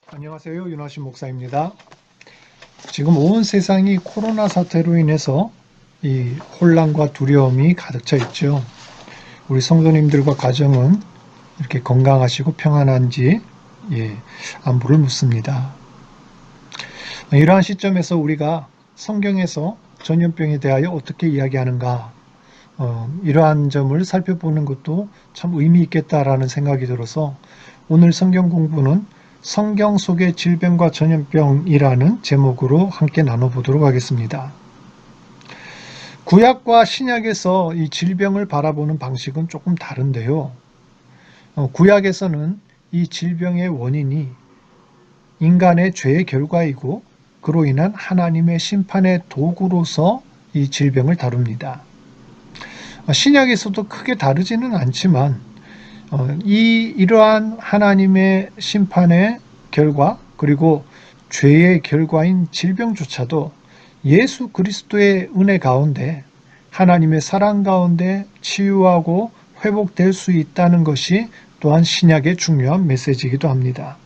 안녕하세요. 윤화신 목사입니다. 지금 온 세상이 코로나 사태로 인해서 이 혼란과 두려움이 가득 차 있죠. 우리 성도님들과 가정은 이렇게 건강하시고 평안한지 안부를 묻습니다. 이러한 시점에서 우리가 성경에서 전염병에 대하여 어떻게 이야기하는가, 이러한 점을 살펴보는 것도 참 의미 있겠다라는 생각이 들어서 오늘 성경 공부는 성경 속의 질병과 전염병이라는 제목으로 함께 나눠보도록 하겠습니다. 구약과 신약에서 이 질병을 바라보는 방식은 조금 다른데요. 구약에서는 이 질병의 원인이 인간의 죄의 결과이고 그로 인한 하나님의 심판의 도구로서 이 질병을 다룹니다. 신약에서도 크게 다르지는 않지만 이러한 하나님의 심판의 결과 그리고 죄의 결과인 질병조차도 예수 그리스도의 은혜 가운데 하나님의 사랑 가운데 치유하고 회복될 수 있다는 것이 또한 신약의 중요한 메시지이기도 합니다.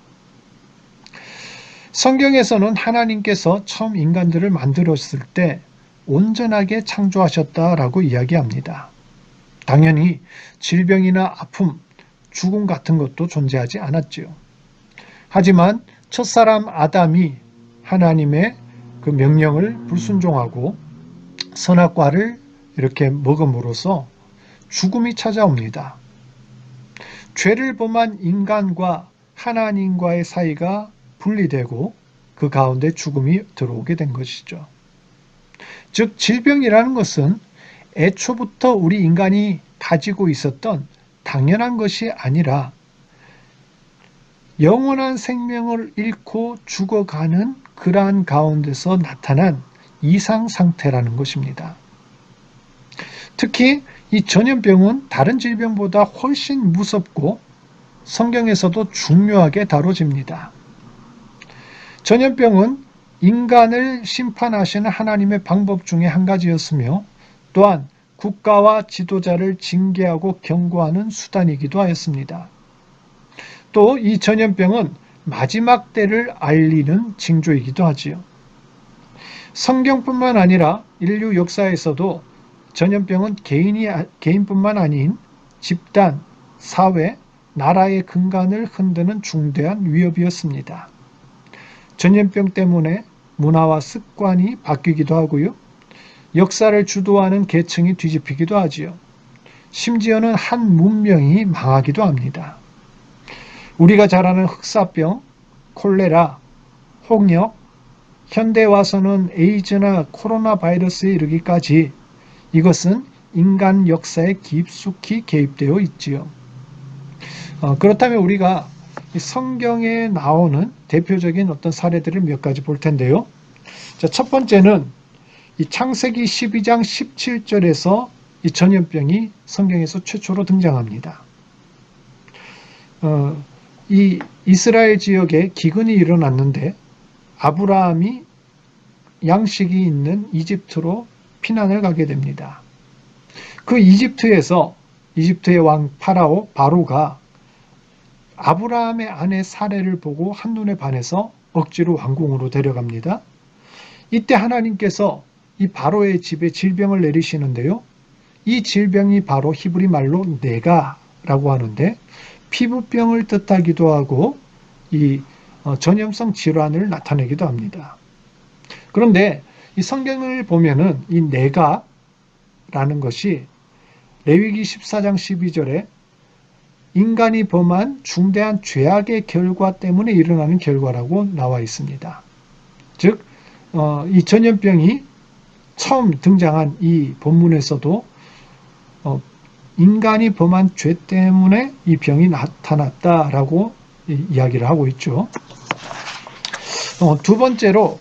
성경에서는 하나님께서 처음 인간들을 만들었을 때 온전하게 창조하셨다라고 이야기합니다. 당연히 질병이나 아픔, 죽음 같은 것도 존재하지 않았지요. 하지만 첫사람 아담이 하나님의 그 명령을 불순종하고 선악과를 이렇게 먹음으로써 죽음이 찾아옵니다. 죄를 범한 인간과 하나님과의 사이가 분리되고 그 가운데 죽음이 들어오게 된 것이죠. 즉 질병이라는 것은 애초부터 우리 인간이 가지고 있었던 당연한 것이 아니라 영원한 생명을 잃고 죽어가는 그러한 가운데서 나타난 이상 상태라는 것입니다. 특히 이 전염병은 다른 질병보다 훨씬 무섭고 성경에서도 중요하게 다뤄집니다. 전염병은 인간을 심판하시는 하나님의 방법 중에 한 가지였으며 또한 국가와 지도자를 징계하고 경고하는 수단이기도 하였습니다. 또 이 전염병은 마지막 때를 알리는 징조이기도 하지요. 성경뿐만 아니라 인류 역사에서도 전염병은 개인뿐만 아닌 집단, 사회, 나라의 근간을 흔드는 중대한 위협이었습니다. 전염병 때문에 문화와 습관이 바뀌기도 하고요. 역사를 주도하는 계층이 뒤집히기도 하지요. 심지어는 한 문명이 망하기도 합니다. 우리가 잘 아는 흑사병, 콜레라, 홍역, 현대 와서는 에이즈나 코로나 바이러스에 이르기까지 이것은 인간 역사에 깊숙이 개입되어 있지요. 그렇다면 우리가 성경에 나오는 대표적인 어떤 사례들을 몇 가지 볼 텐데요. 자, 첫 번째는 이 창세기 12장 17절에서 이 전염병이 성경에서 최초로 등장합니다. 이 이스라엘 지역에 기근이 일어났는데 아브라함이 양식이 있는 이집트로 피난을 가게 됩니다. 그 이집트의 왕 바로가 아브라함의 아내 사레를 보고 한눈에 반해서 억지로 왕궁으로 데려갑니다. 이때 하나님께서 이 바로의 집에 질병을 내리시는데요. 이 질병이 바로 히브리 말로 네가라고 하는데 피부병을 뜻하기도 하고 이 전염성 질환을 나타내기도 합니다. 그런데 이 성경을 보면은 이 네가라는 것이 레위기 14장 12절에 인간이 범한 중대한 죄악의 결과 때문에 일어나는 결과라고 나와 있습니다. 즉, 이 전염병이 처음 등장한 이 본문에서도 인간이 범한 죄 때문에 이 병이 나타났다라고 이야기를 하고 있죠. 두 번째로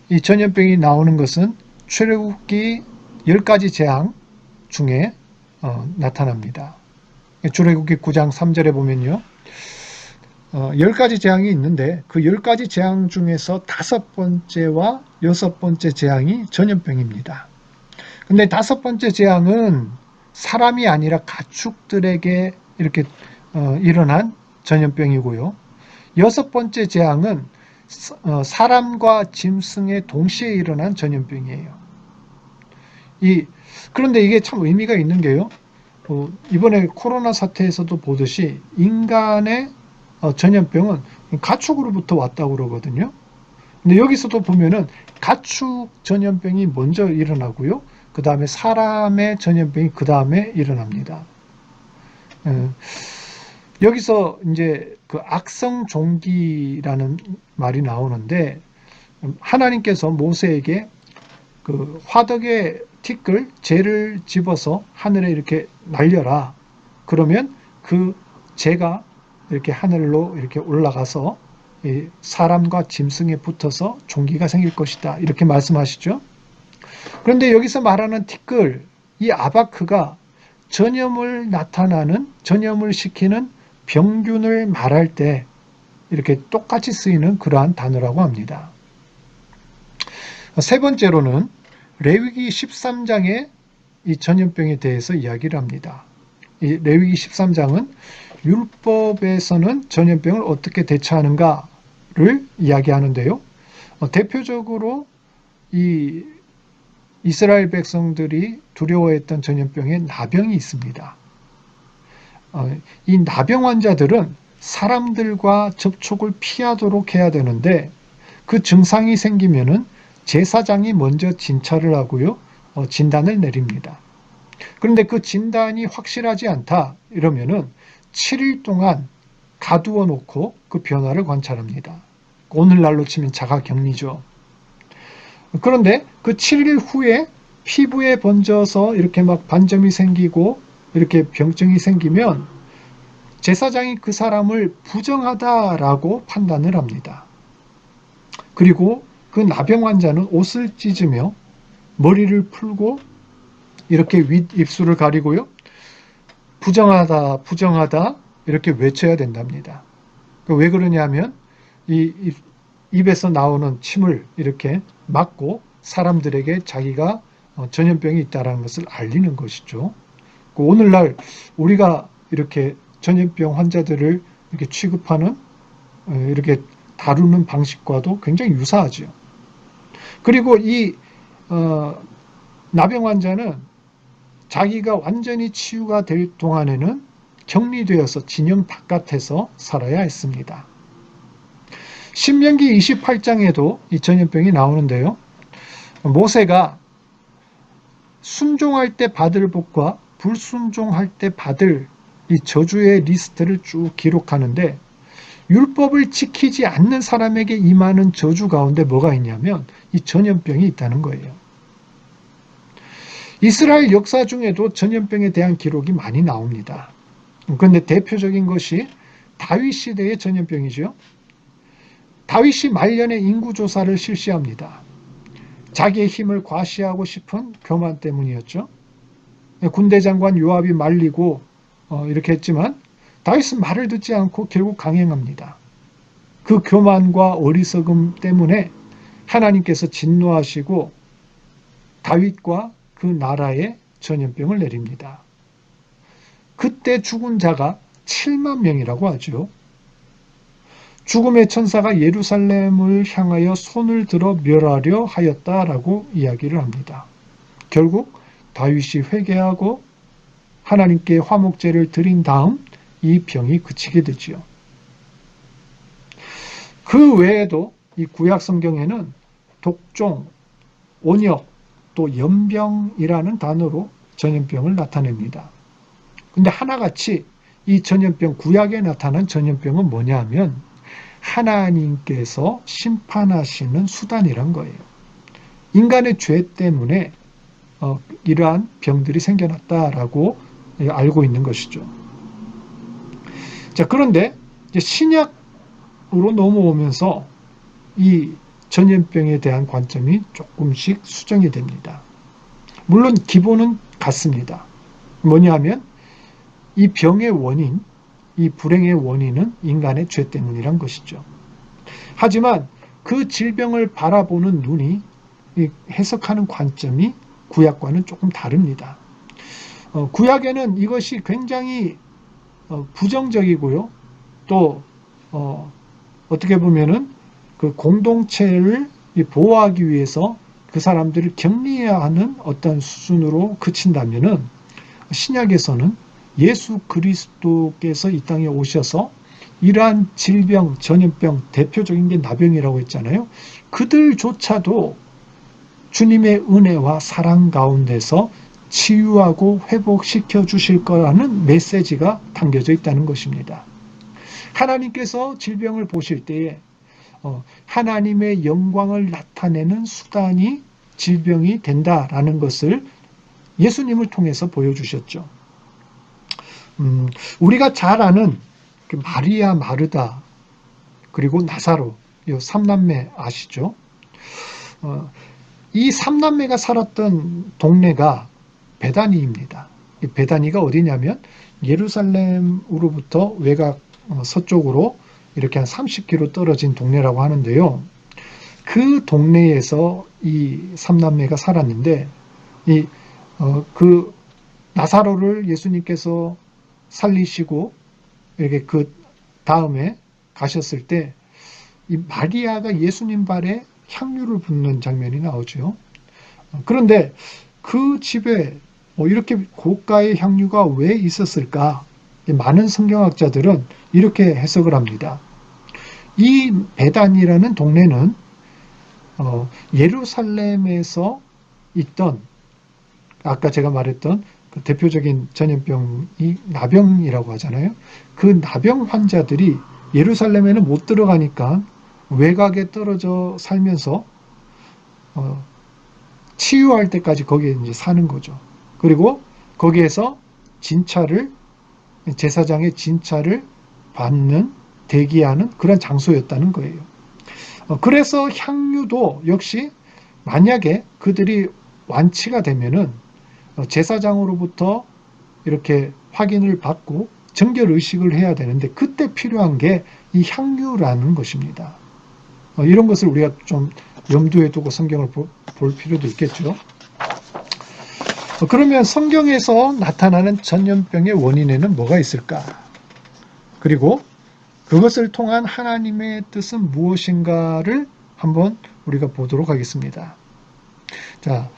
이 전염병이 나오는 것은 출애굽기 10가지 재앙 중에 나타납니다. 출애굽기 9장 3절에 보면요. 10가지 재앙이 있는데 그 10가지 재앙 중에서 5번째와 6번째 재앙이 전염병입니다. 근데 5번째 재앙은 사람이 아니라 가축들에게 이렇게 일어난 전염병이고요. 여섯 번째 재앙은 사람과 짐승에 동시에 일어난 전염병이에요. 그런데 이게 참 의미가 있는 게요. 이번에 코로나 사태에서도 보듯이 인간의 전염병은 가축으로부터 왔다고 그러거든요. 근데 여기서도 보면은 가축 전염병이 먼저 일어나고요. 그 다음에 사람의 전염병이 그 다음에 일어납니다. 여기서 이제 그 악성 종기라는 말이 나오는데, 하나님께서 모세에게 그 화덕의 티끌, 재를 집어서 하늘에 이렇게 날려라. 그러면 그 재가 이렇게 하늘로 이렇게 올라가서 사람과 짐승에 붙어서 종기가 생길 것이다. 이렇게 말씀하시죠. 그런데 여기서 말하는 티끌, 이 아바크가 전염을 시키는 병균을 말할 때 이렇게 똑같이 쓰이는 그러한 단어라고 합니다. 세 번째로는 레위기 13장의 이 전염병에 대해서 이야기를 합니다. 이 레위기 13장은 율법에서는 전염병을 어떻게 대처하는가를 이야기하는데요. 대표적으로 이 이스라엘 백성들이 두려워했던 전염병에 나병이 있습니다. 이 나병 환자들은 사람들과 접촉을 피하도록 해야 되는데, 그 증상이 생기면은 제사장이 먼저 진찰을 하고요, 진단을 내립니다. 그런데 그 진단이 확실하지 않다 이러면은 7일 동안 가두어 놓고 그 변화를 관찰합니다. 오늘날로 치면 자가격리죠. 그런데 그 7일 후에 피부에 번져서 이렇게 막 반점이 생기고 이렇게 병증이 생기면 제사장이 그 사람을 부정하다라고 판단을 합니다. 그리고 그 나병 환자는 옷을 찢으며 머리를 풀고 이렇게 윗입술을 가리고요, 부정하다, 부정하다 이렇게 외쳐야 된답니다. 왜 그러냐면 이 입에서 나오는 침을 이렇게 막고 사람들에게 자기가 전염병이 있다는 것을 알리는 것이죠. 오늘날 우리가 이렇게 전염병 환자들을 이렇게 취급하는, 이렇게 다루는 방식과도 굉장히 유사하죠. 그리고 이 나병 환자는 자기가 완전히 치유가 될 동안에는 격리되어서 진영 바깥에서 살아야 했습니다. 신명기 28장에도 이 전염병이 나오는데요. 모세가 순종할 때 받을 복과 불순종할 때 받을 이 저주의 리스트를 쭉 기록하는데, 율법을 지키지 않는 사람에게 임하는 저주 가운데 뭐가 있냐면 이 전염병이 있다는 거예요. 이스라엘 역사 중에도 전염병에 대한 기록이 많이 나옵니다. 그런데 대표적인 것이 다윗 시대의 전염병이죠. 다윗이 말년에 인구조사를 실시합니다. 자기의 힘을 과시하고 싶은 교만 때문이었죠. 군대 장관 요압이 말리고 이렇게 했지만 다윗은 말을 듣지 않고 결국 강행합니다. 그 교만과 어리석음 때문에 하나님께서 진노하시고 다윗과 그 나라에 전염병을 내립니다. 그때 죽은 자가 7만 명이라고 하죠. 죽음의 천사가 예루살렘을 향하여 손을 들어 멸하려 하였다라고 이야기를 합니다. 결국 다윗이 회개하고 하나님께 화목제를 드린 다음 이 병이 그치게 되지요. 그 외에도 이 구약 성경에는 독종, 온역, 또 연병이라는 단어로 전염병을 나타냅니다. 근데 하나같이 이 전염병, 구약에 나타난 전염병은 뭐냐 하면 하나님께서 심판하시는 수단이란 거예요. 인간의 죄 때문에 이러한 병들이 생겨났다라고 알고 있는 것이죠. 자, 그런데 이제 신약으로 넘어오면서 이 전염병에 대한 관점이 조금씩 수정이 됩니다. 물론 기본은 같습니다. 뭐냐 하면 이 병의 원인, 이 불행의 원인은 인간의 죄 때문이란 것이죠. 하지만 그 질병을 바라보는 눈이, 해석하는 관점이 구약과는 조금 다릅니다. 구약에는 이것이 굉장히 부정적이고요. 또 어떻게 보면은 그 공동체를 보호하기 위해서 그 사람들을 격리해야 하는 어떤 수준으로 그친다면은 신약에서는 예수 그리스도께서 이 땅에 오셔서 이러한 질병, 전염병, 대표적인 게 나병이라고 했잖아요. 그들조차도 주님의 은혜와 사랑 가운데서 치유하고 회복시켜 주실 거라는 메시지가 담겨져 있다는 것입니다. 하나님께서 질병을 보실 때에 하나님의 영광을 나타내는 수단이 질병이 된다라는 것을 예수님을 통해서 보여주셨죠. 우리가 잘 아는 그 마리아, 마르다, 그리고 나사로, 이 삼남매 아시죠? 이 삼남매가 살았던 동네가 베다니입니다. 이 베다니가 어디냐면 예루살렘으로부터 외곽 서쪽으로 이렇게 한 30km 떨어진 동네라고 하는데요. 그 동네에서 이 삼남매가 살았는데 그 나사로를 예수님께서 살리시고 이렇게 그 다음에 가셨을 때 이 마리아가 예수님 발에 향유를 붓는 장면이 나오죠. 그런데 그 집에 이렇게 고가의 향유가 왜 있었을까? 많은 성경학자들은 이렇게 해석을 합니다. 이 베단이라는 동네는 예루살렘에서 있던 아까 제가 말했던 그 대표적인 전염병이 나병이라고 하잖아요. 그 나병 환자들이 예루살렘에는 못 들어가니까 외곽에 떨어져 살면서 치유할 때까지 거기에 이제 사는 거죠. 그리고 거기에서 제사장의 진찰을 받는 대기하는 그런 장소였다는 거예요. 그래서 향유도 역시 만약에 그들이 완치가 되면은 제사장으로부터 이렇게 확인을 받고 정결 의식을 해야 되는데 그때 필요한 게 이 향유라는 것입니다. 이런 것을 우리가 좀 염두에 두고 성경을 볼 필요도 있겠죠. 그러면 성경에서 나타나는 전염병의 원인에는 뭐가 있을까? 그리고 그것을 통한 하나님의 뜻은 무엇인가를 한번 우리가 보도록 하겠습니다. 자,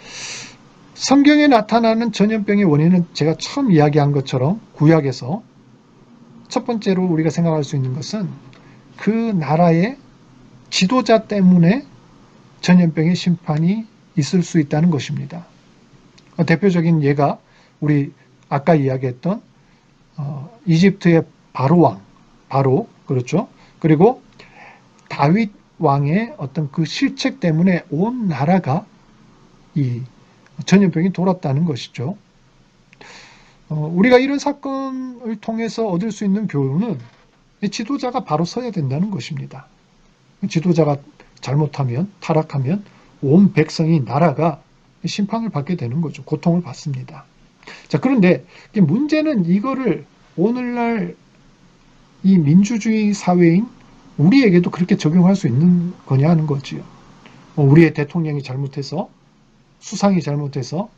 성경에 나타나는 전염병의 원인은 제가 처음 이야기한 것처럼 구약에서 첫 번째로 우리가 생각할 수 있는 것은 그 나라의 지도자 때문에 전염병의 심판이 있을 수 있다는 것입니다. 대표적인 예가 우리 아까 이야기했던 이집트의 바로 그렇죠. 그리고 다윗 왕의 어떤 그 실책 때문에 온 나라가 이 전염병이 돌았다는 것이죠. 우리가 이런 사건을 통해서 얻을 수 있는 교훈은 지도자가 바로 서야 된다는 것입니다. 지도자가 잘못하면 타락하면 온 백성이 나라가 심판을 받게 되는 거죠. 고통을 받습니다. 자, 그런데 문제는 이거를 오늘날 이 민주주의 사회인 우리에게도 그렇게 적용할 수 있는 거냐 하는 거지요. 우리의 대통령이 잘못해서 수상이 잘못해서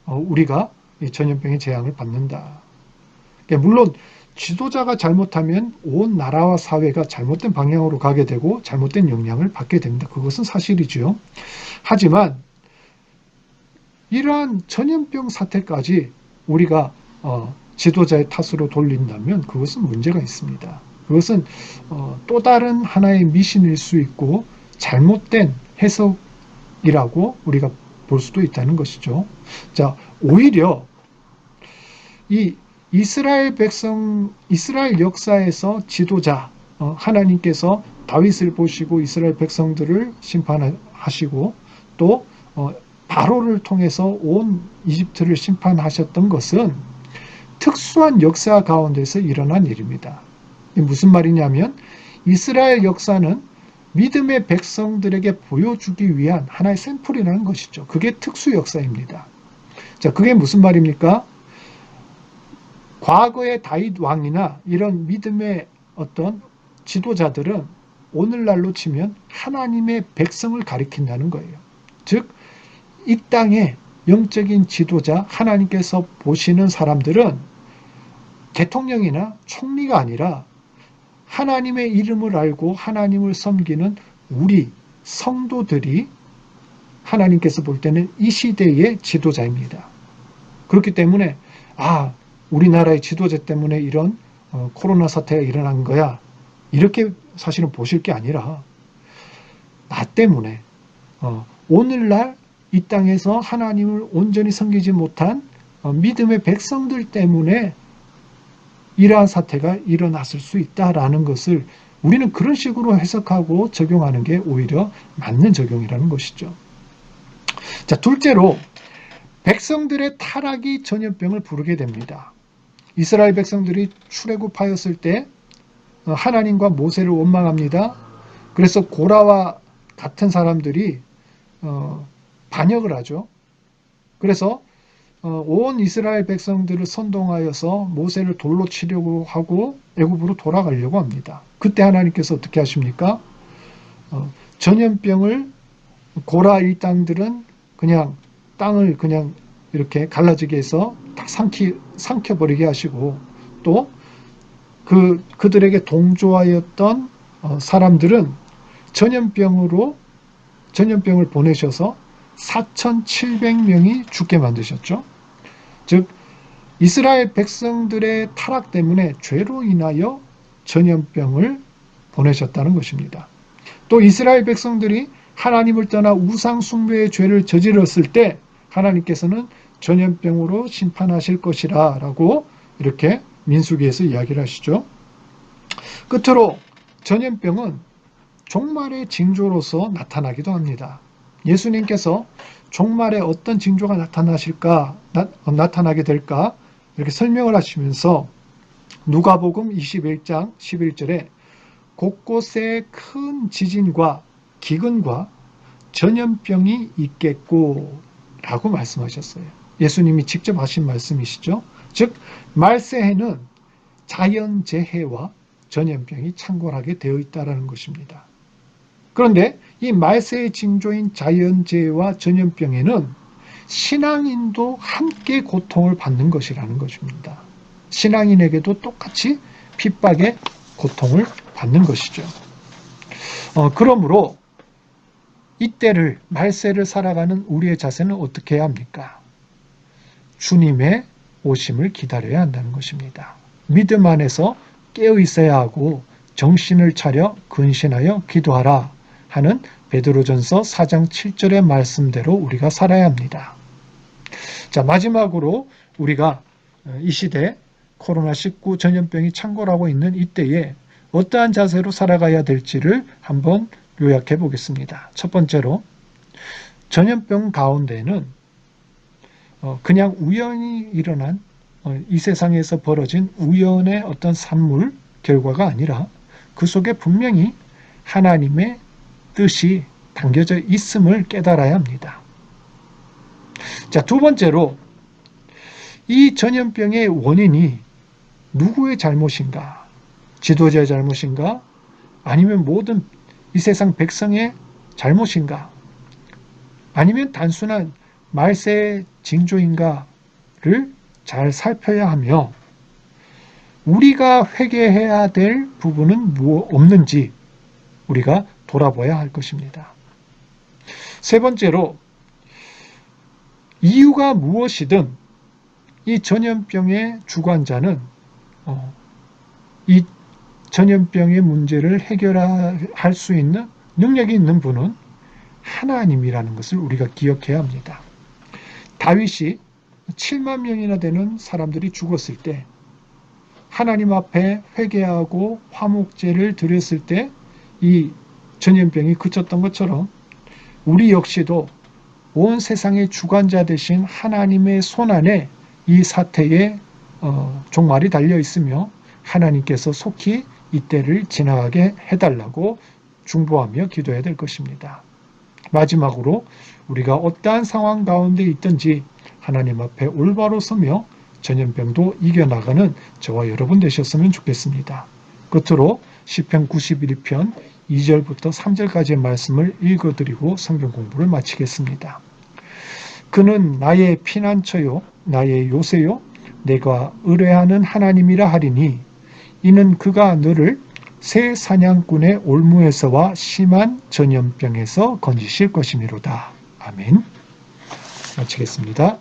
우리가 이 전염병의 재앙을 받는다. 물론 지도자가 잘못하면 온 나라와 사회가 잘못된 방향으로 가게 되고 잘못된 영향을 받게 됩니다. 그것은 사실이죠. 하지만 이러한 전염병 사태까지 우리가 지도자의 탓으로 돌린다면 그것은 문제가 있습니다. 그것은 또 다른 하나의 미신일 수 있고 잘못된 해석이라고 우리가 볼 수도 있다는 것이죠. 자, 오히려 이 이스라엘 역사에서 지도자, 하나님께서 다윗을 보시고 이스라엘 백성들을 심판하시고 또 바로를 통해서 온 이집트를 심판하셨던 것은 특수한 역사 가운데서 일어난 일입니다. 무슨 말이냐면 이스라엘 역사는 믿음의 백성들에게 보여주기 위한 하나의 샘플이라는 것이죠. 그게 특수 역사입니다. 자, 그게 무슨 말입니까? 과거의 다윗 왕이나 이런 믿음의 어떤 지도자들은 오늘날로 치면 하나님의 백성을 가리킨다는 거예요. 즉, 이 땅의 영적인 지도자, 하나님께서 보시는 사람들은 대통령이나 총리가 아니라 하나님의 이름을 알고 하나님을 섬기는 우리 성도들이 하나님께서 볼 때는 이 시대의 지도자입니다. 그렇기 때문에 우리나라의 지도자 때문에 이런 코로나 사태가 일어난 거야, 이렇게 사실은 보실 게 아니라 나 때문에 오늘날 이 땅에서 하나님을 온전히 섬기지 못한 믿음의 백성들 때문에 이러한 사태가 일어났을 수 있다라는 것을 우리는 그런 식으로 해석하고 적용하는 게 오히려 맞는 적용이라는 것이죠. 자, 둘째로 백성들의 타락이 전염병을 부르게 됩니다. 이스라엘 백성들이 출애굽하였을 때 하나님과 모세를 원망합니다. 그래서 고라와 같은 사람들이 반역을 하죠. 그래서 온 이스라엘 백성들을 선동하여서 모세를 돌로 치려고 하고 애굽으로 돌아가려고 합니다. 그때 하나님께서 어떻게 하십니까? 전염병을 고라 일당들은 그냥 땅을 그냥 이렇게 갈라지게 해서 다 삼켜버리게 하시고, 또 그들에게 동조하였던 사람들은 전염병을 보내셔서 4,700명이 죽게 만드셨죠. 즉 이스라엘 백성들의 타락 때문에 죄로 인하여 전염병을 보내셨다는 것입니다. 또 이스라엘 백성들이 하나님을 떠나 우상 숭배의 죄를 저질렀을 때 하나님께서는 전염병으로 심판하실 것이라 라고 이렇게 민수기에서 이야기를 하시죠. 끝으로 전염병은 종말의 징조로서 나타나기도 합니다. 예수님께서 종말에 어떤 징조가 나타나게 될까 이렇게 설명을 하시면서 누가복음 21장 11절에 곳곳에 큰 지진과 기근과 전염병이 있겠고 라고 말씀하셨어요. 예수님이 직접 하신 말씀이시죠. 즉 말세에는 자연재해와 전염병이 창궐하게 되어 있다는 것입니다. 그런데 이 말세의 징조인 자연재해와 전염병에는 신앙인도 함께 고통을 받는 것이라는 것입니다. 신앙인에게도 똑같이 핍박의 고통을 받는 것이죠. 그러므로 이때를, 말세를 살아가는 우리의 자세는 어떻게 해야 합니까? 주님의 오심을 기다려야 한다는 것입니다. 믿음 안에서 깨어 있어야 하고 정신을 차려 근신하여 기도하라 하는 베드로전서 4장 7절의 말씀대로 우리가 살아야 합니다. 자, 마지막으로 우리가 이 시대 코로나19 전염병이 창궐하고 있는 이때에 어떠한 자세로 살아가야 될지를 한번 요약해 보겠습니다. 첫 번째로, 전염병 가운데는 그냥 우연히 일어난 이 세상에서 벌어진 우연의 어떤 산물 결과가 아니라 그 속에 분명히 하나님의 뜻이 담겨져 있음을 깨달아야 합니다. 자, 두 번째로, 이 전염병의 원인이 누구의 잘못인가? 지도자의 잘못인가? 아니면 모든 이 세상 백성의 잘못인가? 아니면 단순한 말세의 징조인가를 잘 살펴야 하며, 우리가 회개해야 될 부분은 없는지 우리가 돌아봐야 할 것입니다. 세 번째로, 이유가 무엇이든 이 전염병의 주관자는 이 전염병의 문제를 해결할 수 있는 능력이 있는 분은 하나님이라는 것을 우리가 기억해야 합니다. 다윗이 7만 명이나 되는 사람들이 죽었을 때 하나님 앞에 회개하고 화목제를 드렸을 때 이 전염병이 그쳤던 것처럼 우리 역시도 온 세상의 주관자 되신 하나님의 손안에 이 사태의 종말이 달려 있으며 하나님께서 속히 이때를 지나가게 해달라고 중보하며 기도해야 될 것입니다. 마지막으로, 우리가 어떠한 상황 가운데 있든지 하나님 앞에 올바로 서며 전염병도 이겨나가는 저와 여러분 되셨으면 좋겠습니다. 끝으로 시편 91편 2절부터 3절까지의 말씀을 읽어드리고 성경 공부를 마치겠습니다. 그는 나의 피난처요 나의 요새요 내가 의뢰하는 하나님이라 하리니 이는 그가 너를 새 사냥꾼의 올무에서와 심한 전염병에서 건지실 것이미로다. 아멘. 마치겠습니다.